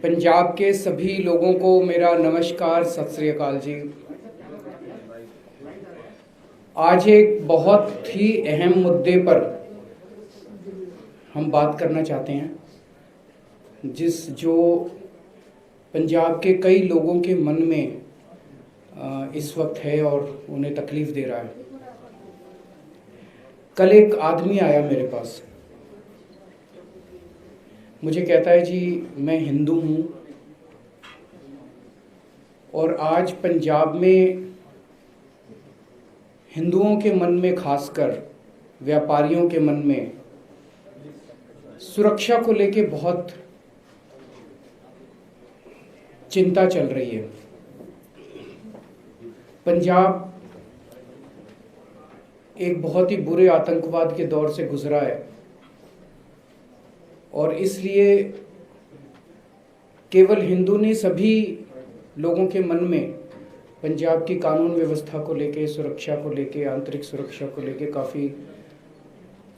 पंजाब के सभी लोगों को मेरा नमस्कार, सत श्री अकाल जी। आज एक बहुत ही अहम मुद्दे पर हम बात करना चाहते हैं, जो पंजाब के कई लोगों के मन में इस वक्त है और उन्हें तकलीफ दे रहा है। कल एक आदमी आया मेरे पास, मुझे कहता है जी मैं हिंदू हूँ और आज पंजाब में हिंदुओं के मन में, खासकर व्यापारियों के मन में सुरक्षा को लेके बहुत चिंता चल रही है। पंजाब एक बहुत ही बुरे आतंकवाद के दौर से गुजरा है और इसलिए केवल हिंदू नहीं, सभी लोगों के मन में पंजाब की कानून व्यवस्था को लेके, सुरक्षा को लेके, आंतरिक सुरक्षा को लेके काफ़ी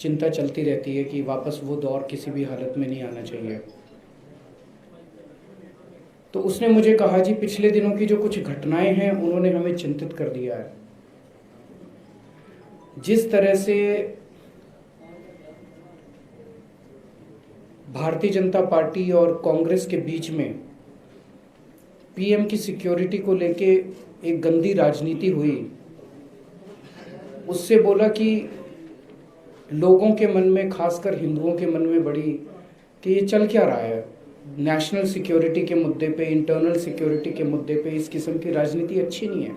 चिंता चलती रहती है कि वापस वो दौर किसी भी हालत में नहीं आना चाहिए। तो उसने मुझे कहा जी पिछले दिनों की जो कुछ घटनाएं हैं उन्होंने हमें चिंतित कर दिया है। जिस तरह से भारतीय जनता पार्टी और कांग्रेस के बीच में पीएम की सिक्योरिटी को लेके एक गंदी राजनीति हुई, उससे बोला कि लोगों के मन में, खासकर हिंदुओं के मन में बड़ी कि ये चल क्या रहा है। नेशनल सिक्योरिटी के मुद्दे पे, इंटरनल सिक्योरिटी के मुद्दे पे इस किस्म की राजनीति अच्छी नहीं है।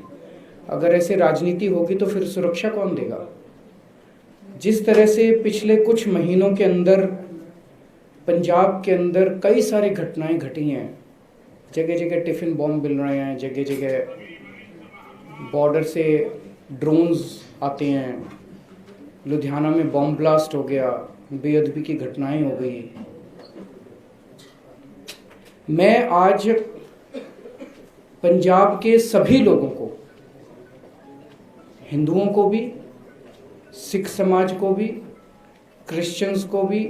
अगर ऐसे राजनीति होगी तो फिर सुरक्षा कौन देगा। जिस तरह से पिछले कुछ महीनों के अंदर पंजाब के अंदर कई सारी घटनाएं घटी हैं, जगह जगह टिफिन बॉम्ब मिल रहे हैं, जगह जगह बॉर्डर से ड्रोन्स आते हैं, लुधियाना में बॉम्ब ब्लास्ट हो गया, बेअदबी की घटनाएं हो गई। मैं आज पंजाब के सभी लोगों को, हिंदुओं को भी, सिख समाज को भी, क्रिश्चियंस को भी,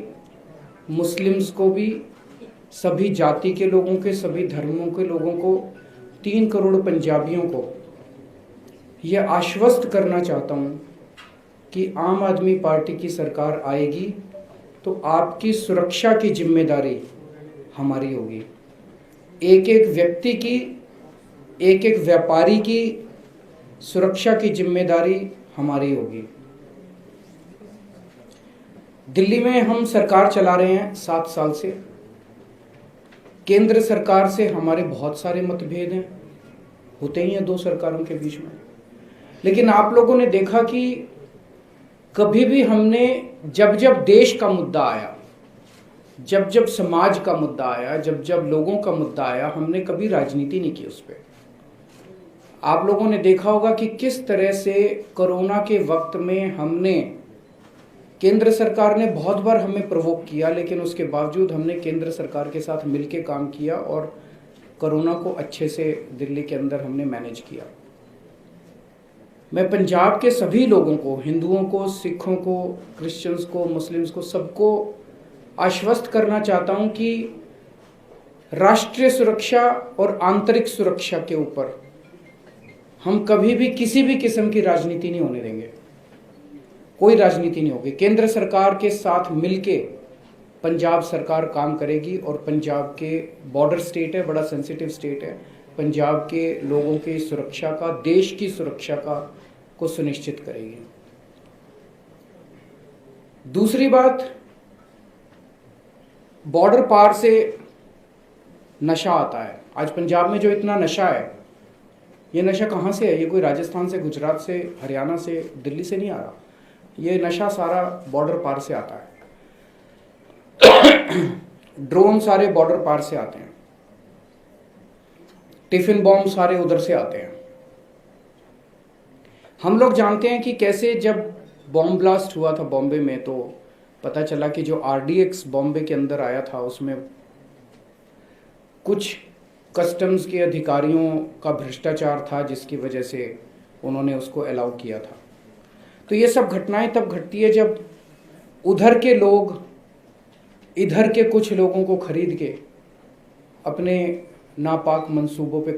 मुस्लिम्स को भी, सभी जाति के लोगों के, सभी धर्मों के लोगों को, 3 करोड़ पंजाबियों को यह आश्वस्त करना चाहता हूँ कि आम आदमी पार्टी की सरकार आएगी तो आपकी सुरक्षा की जिम्मेदारी हमारी होगी। एक एक व्यक्ति की, एक एक व्यापारी की सुरक्षा की जिम्मेदारी हमारी होगी। दिल्ली में हम सरकार चला रहे हैं 7 साल से। केंद्र सरकार से हमारे बहुत सारे मतभेद हैं, होते ही हैं 2 सरकारों के बीच में। लेकिन आप लोगों ने देखा कि कभी भी हमने जब जब देश का मुद्दा आया, जब जब समाज का मुद्दा आया, जब जब लोगों का मुद्दा आया, हमने कभी राजनीति नहीं की उस पर। आप लोगों ने देखा होगा कि किस तरह से कोरोना के वक्त में हमने, केंद्र सरकार ने बहुत बार हमें प्रोवोक किया, लेकिन उसके बावजूद हमने केंद्र सरकार के साथ मिलकर काम किया और कोरोना को अच्छे से दिल्ली के अंदर हमने मैनेज किया। मैं पंजाब के सभी लोगों को, हिंदुओं को, सिखों को, क्रिश्चियंस को, मुस्लिम्स को, सबको आश्वस्त करना चाहता हूं कि राष्ट्रीय सुरक्षा और आंतरिक सुरक्षा के ऊपर हम कभी भी किसी भी किस्म की राजनीति नहीं होने देंगे। कोई राजनीति नहीं होगी। केंद्र सरकार के साथ मिलके पंजाब सरकार काम करेगी और पंजाब के बॉर्डर स्टेट है, बड़ा सेंसिटिव स्टेट है, पंजाब के लोगों की सुरक्षा का, देश की सुरक्षा का को सुनिश्चित करेगी। दूसरी बात, बॉर्डर पार से नशा आता है। आज पंजाब में जो इतना नशा है, ये नशा कहाँ से है? ये कोई राजस्थान से, गुजरात से, हरियाणा से, दिल्ली से नहीं आ रहा। ये नशा सारा बॉर्डर पार से आता है। ड्रोन सारे बॉर्डर पार से आते हैं, टिफिन बॉम्ब सारे उधर से आते हैं। हम लोग जानते हैं कि कैसे जब बॉम्ब ब्लास्ट हुआ था बॉम्बे में, तो पता चला कि जो आरडीएक्स बॉम्बे के अंदर आया था उसमें कुछ कस्टम्स के अधिकारियों का भ्रष्टाचार था, जिसकी वजह से उन्होंने उसको अलाउ किया था। तो ये सब घटनाएं तब घटती है जब उधर के लोग इधर के कुछ लोगों को खरीद के अपने नापाक मंसूबों पे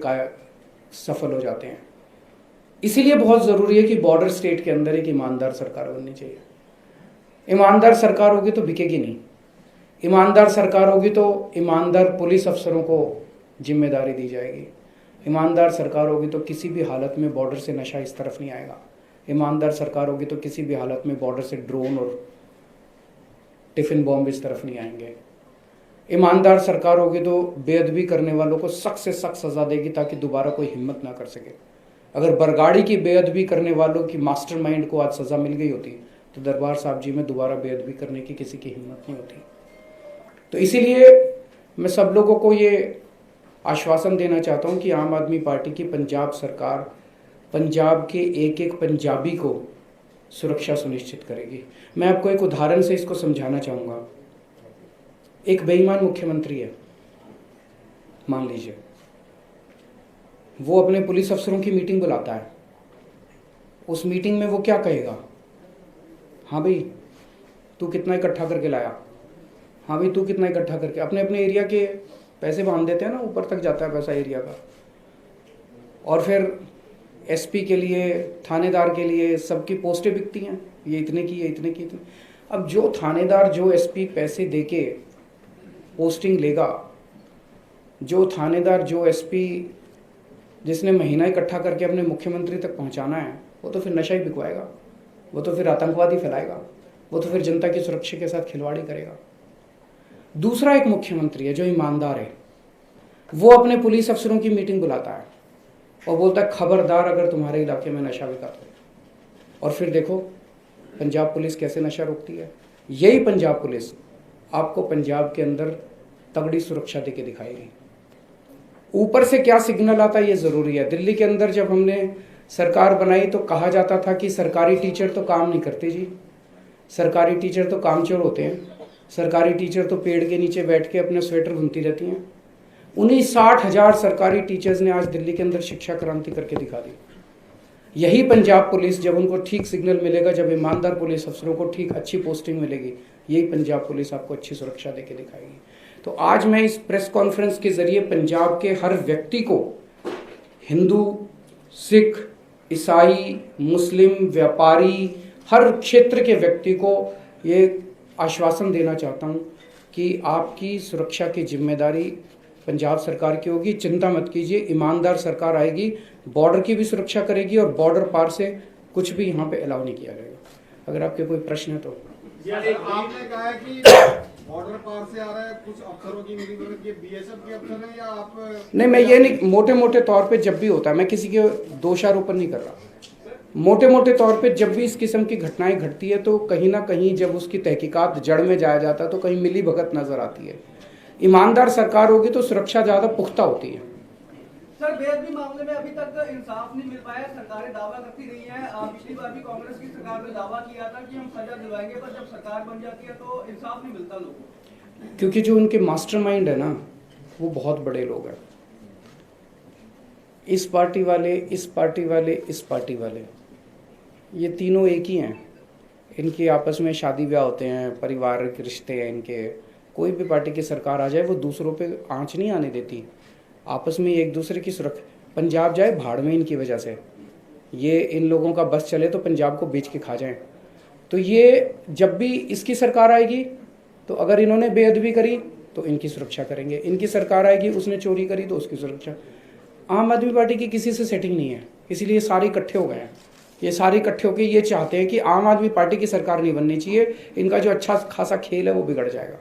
सफल हो जाते हैं। इसीलिए बहुत ज़रूरी है कि बॉर्डर स्टेट के अंदर एक ईमानदार सरकार बननी चाहिए। ईमानदार सरकार होगी तो बिकेगी नहीं। ईमानदार सरकार होगी तो ईमानदार पुलिस अफसरों को जिम्मेदारी दी जाएगी। ईमानदार सरकार होगी तो किसी भी हालत में बॉर्डर से नशा इस तरफ नहीं आएगा। ईमानदार सरकार होगी तो किसी भी हालत में बॉर्डर से ड्रोन और टिफिन बॉम्ब इस तरफ नहीं आएंगे। ईमानदार सरकार होगी तो बेअदबी करने वालों को सख्त से सख्त सज़ा देगी ताकि दोबारा कोई हिम्मत ना कर सके। अगर बरगाड़ी की बेअदबी करने वालों की मास्टरमाइंड को आज सज़ा मिल गई होती तो दरबार साहब जी में दोबारा बेअदबी करने की किसी की हिम्मत नहीं होती। तो इसीलिए मैं सब लोगों को ये आश्वासन देना चाहता हूँ कि आम आदमी पार्टी की पंजाब सरकार पंजाब के एक एक पंजाबी को सुरक्षा सुनिश्चित करेगी। मैं आपको एक उदाहरण से इसको समझाना चाहूँगा। एक बेईमान मुख्यमंत्री है, मान लीजिए, वो अपने पुलिस अफसरों की मीटिंग बुलाता है। उस मीटिंग में वो क्या कहेगा? हाँ भाई तू कितना इकट्ठा करके लाया, हाँ भाई तू कितना इकट्ठा करके, अपने अपने एरिया के पैसे बांध देते हैं ना, ऊपर तक जाता है पैसा एरिया का। और फिर एसपी के लिए, थानेदार के लिए सबकी पोस्टें बिकती हैं, ये इतने की, ये इतने की, इतने। अब जो थानेदार, जो एसपी पैसे देके पोस्टिंग लेगा, जो थानेदार, जो एसपी जिसने महीना इकट्ठा करके अपने मुख्यमंत्री तक पहुंचाना है, वो तो फिर नशा ही बिकवाएगा, वो तो फिर आतंकवादी फैलाएगा, वो तो फिर जनता की सुरक्षा के साथ खिलवाड़ी करेगा। दूसरा एक मुख्यमंत्री है जो ईमानदार है, वो अपने पुलिस अफसरों की मीटिंग बुलाता है और बोलता है खबरदार अगर तुम्हारे इलाके में नशा बिका तो। और फिर देखो पंजाब पुलिस कैसे नशा रोकती है। यही पंजाब पुलिस आपको पंजाब के अंदर तगड़ी सुरक्षा देके दिखाएगी। ऊपर से क्या सिग्नल आता है ये ज़रूरी है। दिल्ली के अंदर जब हमने सरकार बनाई तो कहा जाता था कि सरकारी टीचर तो काम नहीं करते जी, सरकारी टीचर तो कामचोर होते हैं, सरकारी टीचर तो पेड़ के नीचे बैठ के अपने स्वेटर बुनती रहती हैं। उन्हीं 60,000 सरकारी टीचर्स ने आज दिल्ली के अंदर शिक्षा क्रांति करके दिखा दी। यही पंजाब पुलिस, जब उनको ठीक सिग्नल मिलेगा, जब ईमानदार पुलिस अफसरों को ठीक अच्छी पोस्टिंग मिलेगी, यही पंजाब पुलिस आपको अच्छी सुरक्षा देके दिखाएगी। तो आज मैं इस प्रेस कॉन्फ्रेंस के जरिए पंजाब के हर व्यक्ति को, हिंदू, सिख, ईसाई, मुस्लिम, व्यापारी, हर क्षेत्र के व्यक्ति को ये आश्वासन देना चाहता हूँ कि आपकी सुरक्षा की जिम्मेदारी पंजाब सरकार की होगी। चिंता मत कीजिए, ईमानदार सरकार आएगी, बॉर्डर की भी सुरक्षा करेगी और बॉर्डर पार से कुछ भी यहाँ पे अलाउ नहीं किया जाएगा। अगर आपके कोई प्रश्न है तो। आपने कहा है कि बॉर्डर पार से आ रहा है, कुछ अफसरों की मीटिंग, ये बीएसएफ के अफसर हैं या आप? नहीं, मैं ये नहीं, मोटे मोटे तौर पे जब भी होता है, मैं किसी के दोषारोपण नहीं कर रहा, मोटे मोटे तौर पे जब भी इस किस्म की घटनाएं घटती है तो कहीं ना कहीं जब उसकी तहकीकात जड़ में जाया जाता है तो कहीं मिली भगत नजर आती है। ईमानदार सरकार होगी तो सुरक्षा ज्यादा पुख्ता होती है। सर, बेअदबी मामले में अभी तक इंसाफ नहीं मिल पाया, सरकारें दावा करती रही हैं। पिछली बार भी कांग्रेस की सरकार ने दावा किया था कि हम सजा दिलवाएंगे, पर जब सरकार बन जाती है तो इंसाफ नहीं मिलता लोगों को। क्योंकि जो उनके मास्टरमाइंड है ना, वो बहुत बड़े लोग हैं। इस पार्टी वाले, इस पार्टी वाले, इस पार्टी वाले, ये तीनों एक ही हैं। इनके आपस में शादी ब्याह होते हैं, पारिवारिक रिश्ते हैं इनके। कोई भी पार्टी की सरकार आ जाए वो दूसरों पे आंच नहीं आने देती, आपस में एक दूसरे की सुरक्षा। पंजाब जाए भाड़ में इनकी वजह से, ये इन लोगों का बस चले तो पंजाब को बेच के खा जाएं। तो ये जब भी इसकी सरकार आएगी तो अगर इन्होंने बेअदबी करी तो इनकी सुरक्षा करेंगे, इनकी सरकार आएगी उसने चोरी करी तो उसकी सुरक्षा। आम आदमी पार्टी की किसी से सेटिंग नहीं है, इसीलिए सारे इकट्ठे हो गए हैं। ये सारे इकट्ठे होकर ये चाहते हैं कि आम आदमी पार्टी की सरकार नहीं बननी चाहिए, इनका जो अच्छा खासा खेल है वो बिगड़ जाएगा।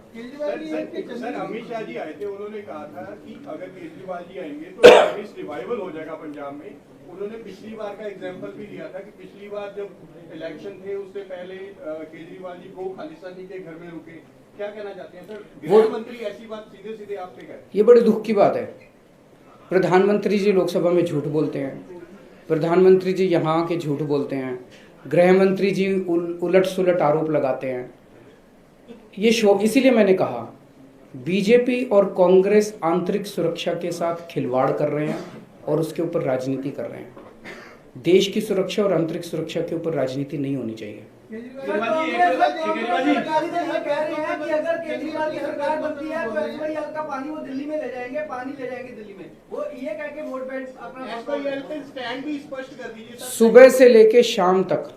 सर, अमित शाह जी आए थे, उन्होंने कहा था कि अगर केजरीवाल जी आएंगे तो रिवाइवल हो जाएगा पंजाब में। उन्होंने पिछली बार का एग्जांपल भी दिया था कि पिछली बार जब इलेक्शन थे उससे पहले केजरीवाल जी को खालिस्तानी के घर में रुके। क्या कहना चाहते हैं सर? गृह मंत्री ऐसी बात सीधे सीधे आपसे कहे, ये बड़े दुख की बात है। प्रधानमंत्री जी लोकसभा में झूठ बोलते हैं, प्रधानमंत्री जी यहाँ के झूठ बोलते हैं, गृह मंत्री जी उलट सुलट आरोप लगाते हैं। ये शो, इसीलिए मैंने कहा बीजेपी और कांग्रेस आंतरिक सुरक्षा के साथ खिलवाड़ कर रहे हैं और उसके ऊपर राजनीति कर रहे हैं। देश की सुरक्षा और आंतरिक सुरक्षा के ऊपर राजनीति नहीं होनी चाहिए। सरकारी दल ये कह रहे हैं कि अगर केजरीवाल की सरकार बनती है तो एसवाईएल का पानी वो दिल्ली में ले जाएंगे, पानी ले जाएंगे दिल्ली में। वो ये कह के वोट बैंक अपना एसवाईएल पे स्टैंड भी स्पष्ट कर दीजिए सर। सुबह से लेके शाम तक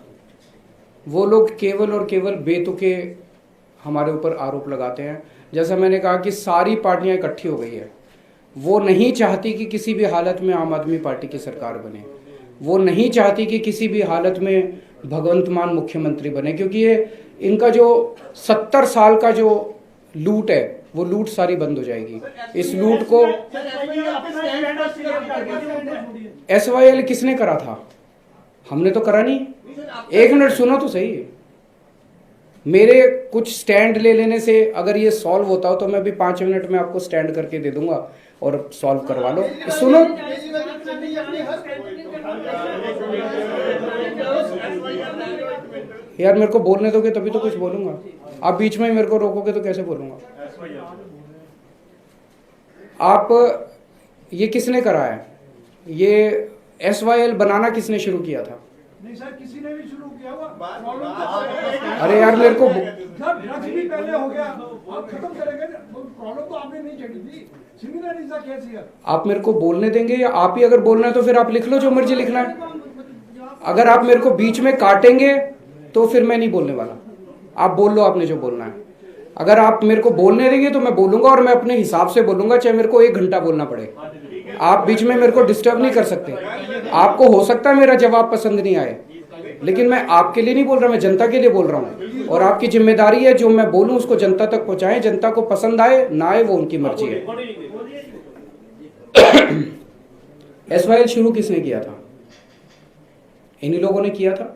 वो लोग केवल और केवल बेतुके हमारे ऊपर आरोप लगाते हैं। जैसा मैंने कहा कि सारी पार्टियां इकट्ठी हो गई है, वो नहीं चाहती कि किसी भी हालत में आम आदमी पार्टी की सरकार बने, वो नहीं चाहती कि किसी भी हालत में भगवंत मान मुख्यमंत्री बने, क्योंकि ये इनका जो 70 साल का जो लूट है वो लूट सारी बंद हो जाएगी। इस लूट को एसवाईएल किसने करा था? हमने तो करा नहीं। एक मिनट सुनो तो सही। मेरे कुछ स्टैंड ले लेने से अगर ये सॉल्व होता हो तो मैं भी 5 मिनट में आपको स्टैंड करके दे दूंगा और सॉल्व करवा लो। सुनो यार, मेरे को बोलने दोगे तभी तो कुछ बोलूंगा। आप बीच में ही मेरे को रोकोगे तो कैसे बोलूंगा? आप ये किसने करा है? ये एसवाईएल बनाना किसने शुरू किया था? नहीं सर, किसी ने भी शुरू किया हुआ। अरे यार मेरे को ड्रग्स भी पहले हो गया, आप खत्म करेंगे। प्रॉब्लम तो आपने नहीं छेड़ी थी। Similar is the case here. आप मेरे को बोलने देंगे या आप ही अगर बोलना है तो फिर आप लिख लो जो मर्जी लिखना है। अगर आप मेरे को बीच में काटेंगे तो फिर मैं नहीं बोलने वाला। आप बोल लो आपने जो बोलना है। अगर आप मेरे को बोलने देंगे तो मैं बोलूंगा और मैं अपने हिसाब से बोलूंगा, चाहे मेरे को 1 घंटा बोलना पड़े। आप बीच में मेरे को डिस्टर्ब नहीं कर सकते। आपको हो सकता है मेरा जवाब पसंद नहीं आए, लेकिन मैं आपके लिए नहीं बोल रहा, मैं जनता के लिए बोल रहा हूँ। और आपकी जिम्मेदारी है जो मैं बोलूं उसको जनता तक पहुंचाएं। जनता को पसंद आए ना आए वो उनकी मर्जी है। एसवाईएल शुरू किसने किया था? इन्हीं लोगों ने किया था।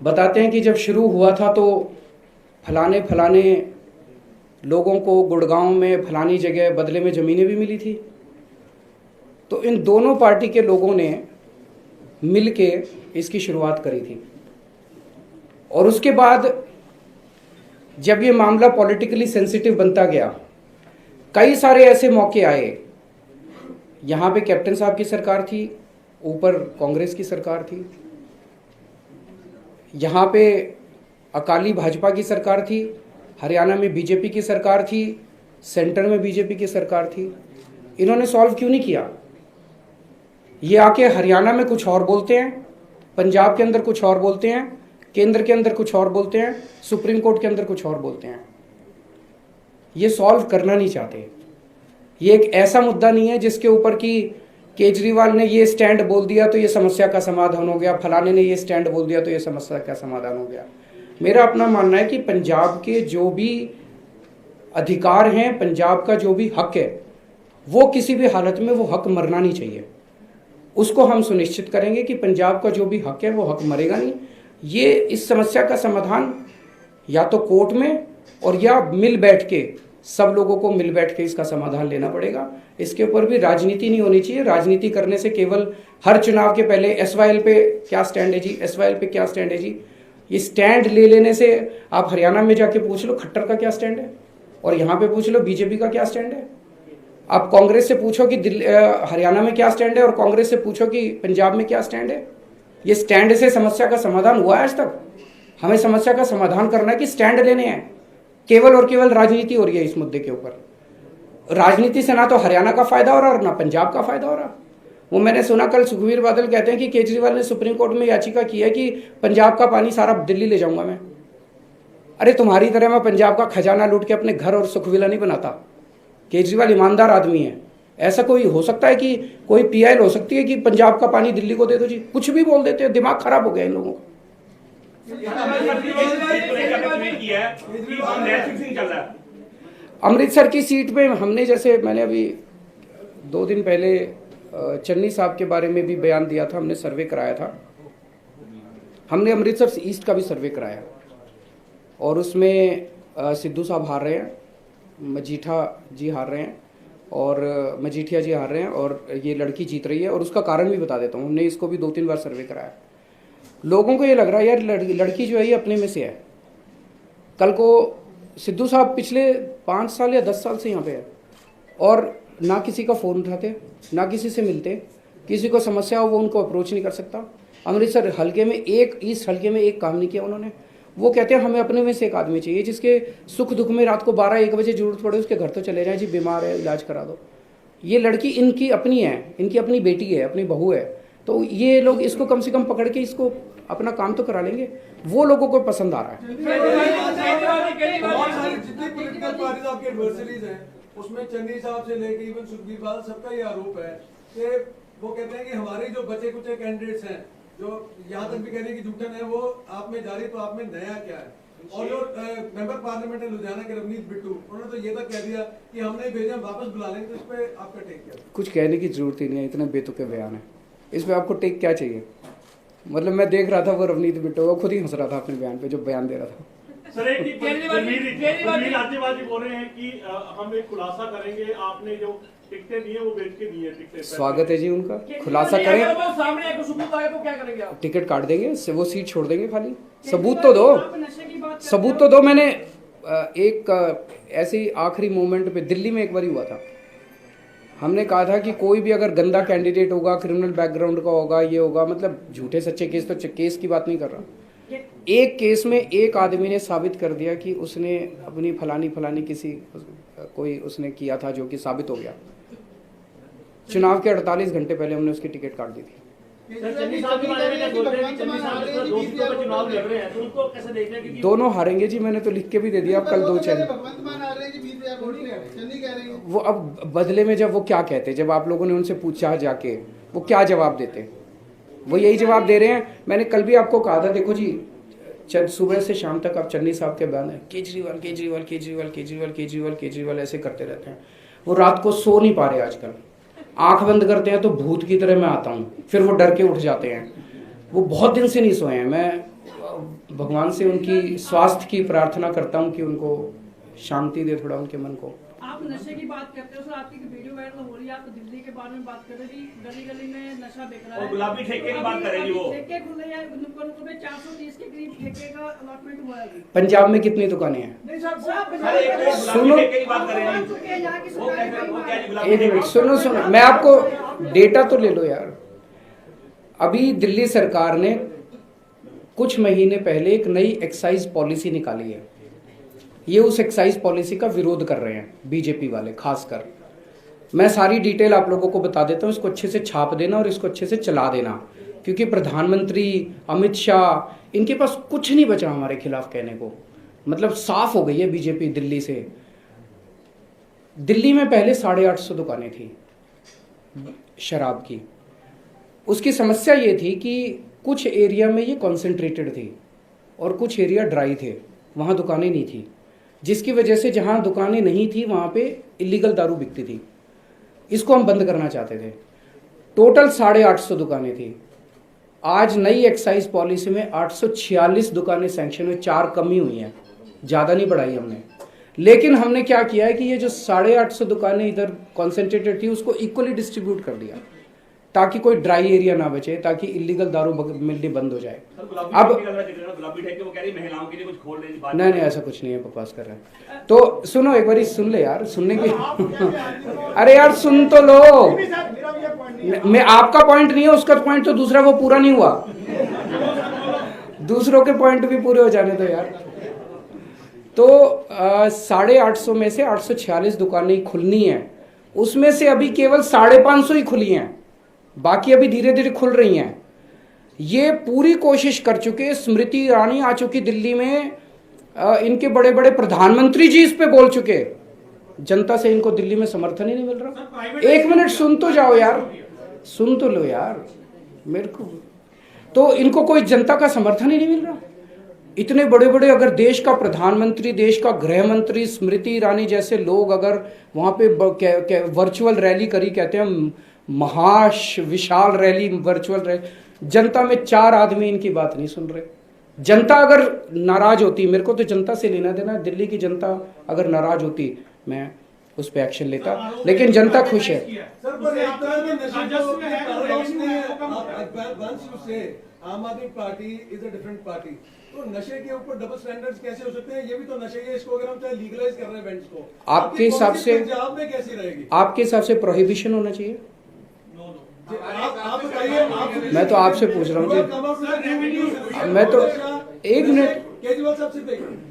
बताते हैं कि जब शुरू हुआ था तो फलाने फलाने लोगों को गुड़गांव में फलानी जगह बदले में ज़मीनें भी मिली थी। तो इन दोनों पार्टी के लोगों ने मिलके इसकी शुरुआत करी थी। और उसके बाद जब ये मामला पॉलिटिकली सेंसिटिव बनता गया, कई सारे ऐसे मौके आए। यहाँ पे कैप्टन साहब की सरकार थी, ऊपर कांग्रेस की सरकार थी, यहाँ पे अकाली भाजपा की सरकार थी, हरियाणा में बीजेपी की सरकार थी, सेंटर में बीजेपी की सरकार थी। इन्होंने सॉल्व क्यों नहीं किया? ये आके हरियाणा में कुछ और बोलते हैं, पंजाब के अंदर कुछ और बोलते हैं, केंद्र के अंदर कुछ और बोलते हैं, सुप्रीम कोर्ट के अंदर कुछ और बोलते हैं। ये सॉल्व करना नहीं चाहते। ये एक ऐसा मुद्दा नहीं है जिसके ऊपर कि केजरीवाल ने ये स्टैंड बोल दिया तो ये समस्या का समाधान हो गया, फलाने ने ये स्टैंड बोल दिया तो ये समस्या का समाधान हो गया। मेरा अपना मानना है कि पंजाब के जो भी अधिकार हैं, पंजाब का जो भी हक है, वो किसी भी हालत में वो हक मरना नहीं चाहिए। उसको हम सुनिश्चित करेंगे कि पंजाब का जो भी हक है वो हक मरेगा नहीं। ये इस समस्या का समाधान या तो कोर्ट में और या मिल बैठ के, सब लोगों को मिल बैठ के इसका समाधान लेना पड़ेगा। इसके ऊपर भी राजनीति नहीं होनी चाहिए। राजनीति करने से केवल हर चुनाव के पहले एसवाईएल पे क्या स्टैंड है जी, एसवाईएल पे क्या स्टैंड है जी, ये स्टैंड ले लेने से आप हरियाणा में जाके पूछ लो खट्टर का क्या स्टैंड है और यहाँ पे पूछ लो बीजेपी का क्या स्टैंड है। आप कांग्रेस से पूछो कि हरियाणा में क्या स्टैंड है और कांग्रेस से पूछो कि पंजाब में क्या स्टैंड है। ये स्टैंड से समस्या का समाधान हुआ है आज तक? हमें समस्या का समाधान करना है कि स्टैंड लेने हैं। केवल और केवल राजनीति हो रही है इस मुद्दे के ऊपर। राजनीति से ना तो हरियाणा का फायदा हो रहा और ना पंजाब का फायदा हो रहा। वो मैंने सुना कल सुखबीर बादल कहते हैं कि केजरीवाल ने सुप्रीम कोर्ट में याचिका की है कि पंजाब का पानी सारा दिल्ली ले जाऊंगा मैं। अरे तुम्हारी तरह मैं पंजाब का खजाना लूट के अपने घर और सुखविला नहीं बनाता। केजरीवाल ईमानदार आदमी है। ऐसा कोई हो सकता है कि कोई पीआईएल हो सकती है कि पंजाब का पानी दिल्ली को दे दो जी? कुछ भी बोल देते हैं। दिमाग खराब हो गया इन लोगों का। अमृतसर की सीट पे हमने, जैसे मैंने अभी 2 दिन पहले चन्नी साहब के बारे में भी बयान दिया था, हमने सर्वे कराया था। हमने अमृतसर ईस्ट का भी सर्वे कराया और उसमें सिद्धू साहब हार रहे हैं, मजीठा जी हार रहे हैं और मजीठिया जी हार रहे हैं और ये लड़की जीत रही है। और उसका कारण भी बता देता हूँ। हमने इसको भी 2-3 बार सर्वे कराया। लोगों को ये लग रहा है यार लड़की जो है ये अपने में से है। कल को सिद्धू साहब पिछले 5 साल या 10 साल से यहाँ पे है और ना किसी का फ़ोन उठाते, ना किसी से मिलते, किसी को समस्या हो वो उनको अप्रोच नहीं कर सकता। अमृतसर हल्के में इस हल्के में एक काम नहीं किया उन्होंने। वो कहते हैं हमें अपने में से एक आदमी चाहिए जिसके सुख दुख में रात को 12-1 बजे जरूरत पड़े उसके घर तो चले जाएं, जी बीमार है इलाज करा दो। ये लड़की इनकी अपनी है, इनकी अपनी बेटी है, अपनी बहू है, तो ये लोग इसको कम से कम पकड़ के इसको अपना काम तो करा लेंगे। वो लोगों को पसंद आ रहा है। बहुत सारी जितनी पॉलिटिकल पार्टीज आपके एडवर्सरीज हैं उसमें चन्नी साहब से लेके इवन सुखबीर बादल सबका ये आरोप है कि वो कहते हैं कि हमारे जो बचे कुचे कैंडिडेट्स हैं जो यहाँ तक भी कह रहे हैं कि झूठन है, वो आप में जारी, तो आप में नया क्या है। और जो मेंबर पार्लियामेंट है लुधियाना के रवनीत बिट्टू, उन्होंने तो ये तक कह दिया कि हमने भेजा, हम वापस बुला लेंगे। तो इस पे आपका टेक क्या? कुछ कहने की जरूरत ही नहीं है, इतने बेतुके बयान है। इस पे आपको टेक क्या चाहिए? मतलब मैं देख रहा था वो रवनीत बिट्टू वो खुद ही हंस रहा था अपने बयान पे जो बयान दे रहा था। सर एक राज्यवाल जी बोल रहे हैं कि हम एक खुलासा करेंगे, आपने जो टिकटें दी हैं वो बेच के दी हैं टिकटें। स्वागत है जी उनका, खुलासा करें, सामने एक सबूत आए तो क्या करेंगे आप? टिकट काट देंगे, वो सीट छोड़ देंगे खाली। सबूत तो दो, सबूत तो दो। मैंने एक ऐसे आखिरी मोमेंट पे दिल्ली में एक बार हुआ था, हमने कहा था कि कोई भी अगर गंदा कैंडिडेट होगा, क्रिमिनल बैकग्राउंड का होगा, ये होगा, मतलब झूठे सच्चे केस, तो केस की बात नहीं कर रहा। एक केस में एक आदमी ने साबित कर दिया कि उसने अपनी फलानी किसी कोई उसने किया था जो कि साबित हो गया। चुनाव के 48 घंटे पहले हमने उसकी टिकट काट दी थी। दोनों हारेंगे जी, मैंने तो लिख के भी दे दिया। अब कल 2 चैनल वो अब बदले में जब वो क्या कहते, जब आप लोगों ने उनसे पूछा जाके वो क्या जवाब देते, वो यही जवाब दे रहे हैं। मैंने कल भी आपको कहा था, देखो जी सुबह से शाम तक आप चन्नी साहब के बयान है केजरीवाल केजरीवाल केजरीवाल केजरीवाल केजरीवाल केजरीवाल ऐसे करते रहते हैं। वो रात को सो नहीं पा रहे आजकल, आंख बंद करते हैं तो भूत की तरह मैं आता हूँ, फिर वो डर के उठ जाते हैं। वो बहुत दिन से नहीं सोए हैं। मैं भगवान से उनकी स्वास्थ्य की प्रार्थना करता हूँ कि उनको शांति दे थोड़ा उनके मन को। आप नशे की बात करते हो सर, आपकी वीडियो वायरल हो रही है, आप दिल्ली के बारे में बात कर रहे हैं, गली गली में नशा बिक रहा है और गुलाबी ठेके की बात कर रही है। वो ठेके खुले हैं, नुक्कड़ में 430 के करीब ठेके का अलॉटमेंट हुआ है अभी। पंजाब में कितनी दुकानें हैं? सुनो एक मिनट, सुनो मैं आपको डेटा तो ले लो यार। अभी दिल्ली सरकार ने कुछ महीने पहले एक नई एक्साइज पॉलिसी निकाली है। ये उस एक्साइज पॉलिसी का विरोध कर रहे हैं बीजेपी वाले खासकर। मैं सारी डिटेल आप लोगों को बता देता हूँ, इसको अच्छे से छाप देना और इसको अच्छे से चला देना, क्योंकि प्रधानमंत्री अमित शाह इनके पास कुछ नहीं बचा हमारे खिलाफ कहने को। मतलब साफ हो गई है बीजेपी दिल्ली से। दिल्ली में पहले 850 दुकानें थी शराब की। उसकी समस्या ये थी कि कुछ एरिया में ये कॉन्सेंट्रेटेड थी और कुछ एरिया ड्राई थे, वहाँ दुकानें नहीं थी, जिसकी वजह से जहाँ दुकानें नहीं थी वहाँ पे इलीगल दारू बिकती थी। इसको हम बंद करना चाहते थे। टोटल 850 दुकानें थी। आज नई एक्साइज पॉलिसी में 846 दुकानें सैंक्शन हुई, 4 कमी हुई हैं, ज़्यादा नहीं बढ़ाई हमने। लेकिन हमने क्या किया है कि ये जो 850 दुकानें इधर कॉन्सेंट्रेटेड थी उसको इक्वली डिस्ट्रीब्यूट कर दिया, ताकि कोई ड्राई एरिया ना बचे, ताकि इलीगल दारू मिलनी बंद हो जाए। अब नहीं ऐसा कुछ नहीं है, बकवास कर रहे हैं। तो सुनो एक बार सुन ले यार, सुनने की अरे यार सुन तो लो। मैं आपका पॉइंट नहीं है, उसका पॉइंट तो दूसरा वो पूरा नहीं हुआ। दूसरों के पॉइंट भी पूरे हो जाने दो यार। तो 850 में से 846 दुकानें खुलनी है, उसमें से अभी केवल 550 ही खुली हैं, बाकी अभी धीरे धीरे खुल रही हैं। ये पूरी कोशिश कर चुके, स्मृति ईरानी आ चुकी दिल्ली में, इनके बड़े बड़े प्रधानमंत्री जी इस पे बोल चुके। जनता से इनको दिल्ली में समर्थन ही नहीं मिल रहा। एक मिनट सुन तो जाओ यार, सुन तो लो यार मेरे को। तो इनको कोई जनता का समर्थन ही नहीं मिल रहा। इतने बड़े बड़े अगर देश का प्रधानमंत्री, देश का गृह मंत्री, स्मृति ईरानी जैसे लोग अगर वहां पे वर्चुअल रैली करी, कहते हैं विशाल रैली, वर्चुअल रैली, जनता में 4 आदमी इनकी बात नहीं सुन रहे। जनता अगर नाराज होती, मेरे को तो जनता से लेना देना, दिल्ली की जनता अगर नाराज होती मैं उस पर एक्शन लेता, लेकिन जनता खुश है। आम आदमी party is a different party, तो नशे के ऊपर डबल स्टैंडर्ड्स कैसे हो सकते हैं? ये भी तो नशे है, इसको अगर हम चाहे लीगलाइज कर रहे हैं इवेंट्स को, आपके हिसाब से पंजाब में कैसी रहेगी? आपके हिसाब से प्रोहिबिशन होना चाहिए? आप बताइए, मैं तो आपसे पूछ रहा हूँ जी। मैं तो एक मिनट, केजरीवाल साहब सिर्फ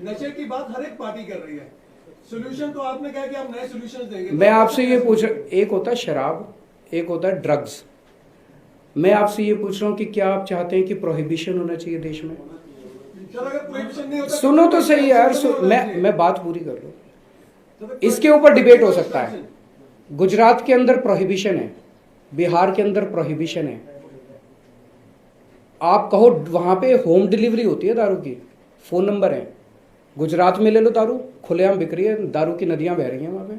नशे की बात हर एक पार्टी कर रही है, सोल्यूशन तो आपने कहा कि आप नए सोल्यूशन देंगे। मैं आपसे ये पूछ रहा, एक होता है शराब, एक होता है ड्रग्स। मैं आपसे ये पूछ रहा हूँ कि क्या आप चाहते हैं कि प्रोहिबिशन होना चाहिए देश में? सर अगर प्रोहिबिशन नहीं होता, सुनो तो सही यार, मैं बात पूरी कर लूँ। इसके ऊपर डिबेट हो सकता है। गुजरात के अंदर प्रोहिबिशन है, बिहार के अंदर प्रोहिबिशन है। आप कहो वहां पे होम डिलीवरी होती है दारू की, फोन नंबर है। गुजरात में ले लो दारू, खुलेआम बिक रही है, दारू की नदियां बह रही हैं वहां पे।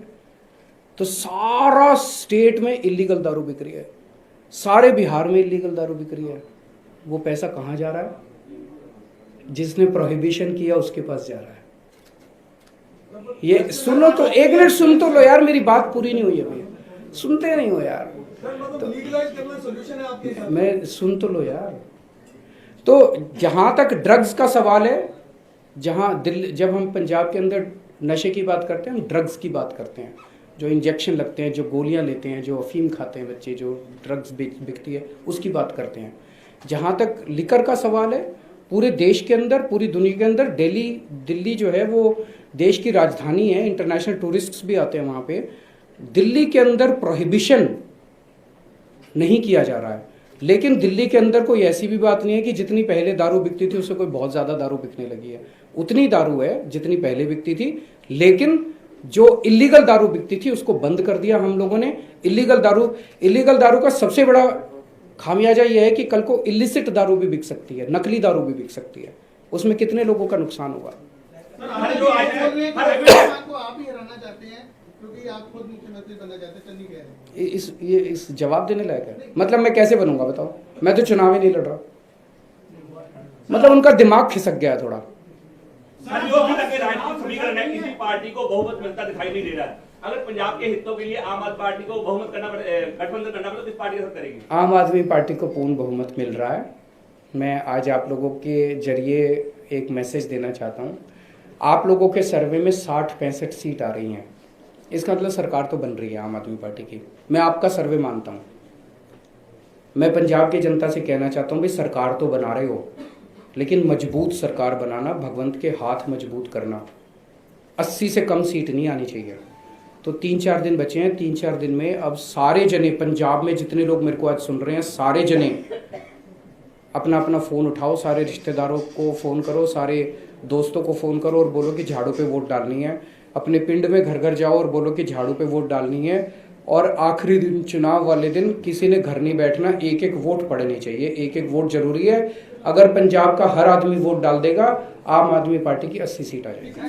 तो सारा स्टेट में इलीगल दारू बिक रही है, सारे बिहार में इलीगल दारू बिक रही है। वो पैसा कहाँ जा रहा है? जिसने प्रोहिबिशन किया उसके पास जा रहा है। ये सुनो तो, एक मिनट सुन तो लो यार, मेरी बात पूरी नहीं हुई अभी, सुनते नहीं हो यार। लीगलाइज करना सोल्यूशन है आपके हिसाब से? मैं सुन तो लो यार। तो जहां तक ड्रग्स का सवाल है, जहां दिल्ली, जब हम पंजाब के अंदर नशे की बात करते हैं, हम ड्रग्स की बात करते हैं। जो इंजेक्शन लगते हैं, जो गोलियां लेते हैं, जो अफीम खाते हैं बच्चे, जो ड्रग्स बिकती है, उसकी बात करते हैं। जहां तक लिकर का सवाल है, पूरे देश के अंदर, पूरी दुनिया के अंदर दिल्ली जो है वो देश की राजधानी है, इंटरनेशनल टूरिस्ट्स भी आते हैं वहाँ पे। दिल्ली के अंदर प्रोहिबिशन नहीं किया जा रहा है, लेकिन दिल्ली के अंदर कोई ऐसी भी बात नहीं है कि जितनी पहले दारू बिकती थी उससे कोई बहुत ज़्यादा दारू बिकने लगी है। उतनी दारू है जितनी पहले बिकती थी, लेकिन जो इलीगल दारू बिकती थी उसको बंद कर दिया हम लोगों ने। इलीगल दारू का सबसे बड़ा खामियाजा यह है कि कल को इलिसिट दारू भी बिक सकती है, नकली दारू भी बिक सकती है। उसमें कितने लोगों का नुकसान होगा? आप ही हराना चाहते हैं क्योंकि आप खुद मुख्यमंत्री बनना चाहते हैं, चल नहीं कह रहे। इस जवाब देने लायक है? मतलब मैं कैसे बनूंगा बताओ? मैं तो चुनाव ही नहीं लड़ रहा। मतलब उनका दिमाग खिसक गया है थोड़ा। सर, जो अभी तक राजनीतिक समीकरण है, किसी पार्टी को बहुमत मिलता दिखाई नहीं दे रहा है। अगर पंजाब के हितों के लिए आम आदमी पार्टी को बहुमत करना पड़े, गठबंधन करना पड़े, तो किस पार्टी के साथ करेगी? आम आदमी पार्टी को पूर्ण बहुमत मिल रहा है। मैं आज आप लोगों के जरिए एक मैसेज देना चाहता हूँ। आप लोगों के सर्वे में 60-65 सीट आ रही हैं, इसका मतलब सरकार तो बन रही है आम आदमी पार्टी की। मैं आपका सर्वे मानता हूँ। मैं पंजाब की जनता से कहना चाहता हूँ भाई, सरकार तो बना रहे हो, लेकिन मजबूत सरकार बनाना, भगवंत के हाथ मजबूत करना। 80 से कम सीट नहीं आनी चाहिए। तो 3-4 दिन बचे हैं। 3-4 दिन में अब सारे जने पंजाब में जितने लोग मेरे को आज सुन रहे हैं, सारे जने अपना अपना फ़ोन उठाओ, सारे रिश्तेदारों को फ़ोन करो, सारे दोस्तों को फ़ोन करो और बोलो कि झाड़ू पे वोट डालनी है। अपने पिंड में घर घर जाओ और बोलो कि झाड़ू पे वोट डालनी है। और आखिरी दिन, चुनाव वाले दिन, किसी ने घर नहीं बैठना, एक एक वोट पड़नी चाहिए। एक एक वोट जरूरी है। अगर पंजाब का हर आदमी वोट डाल देगा, आम आदमी पार्टी की 80 सीट आ जाएगी।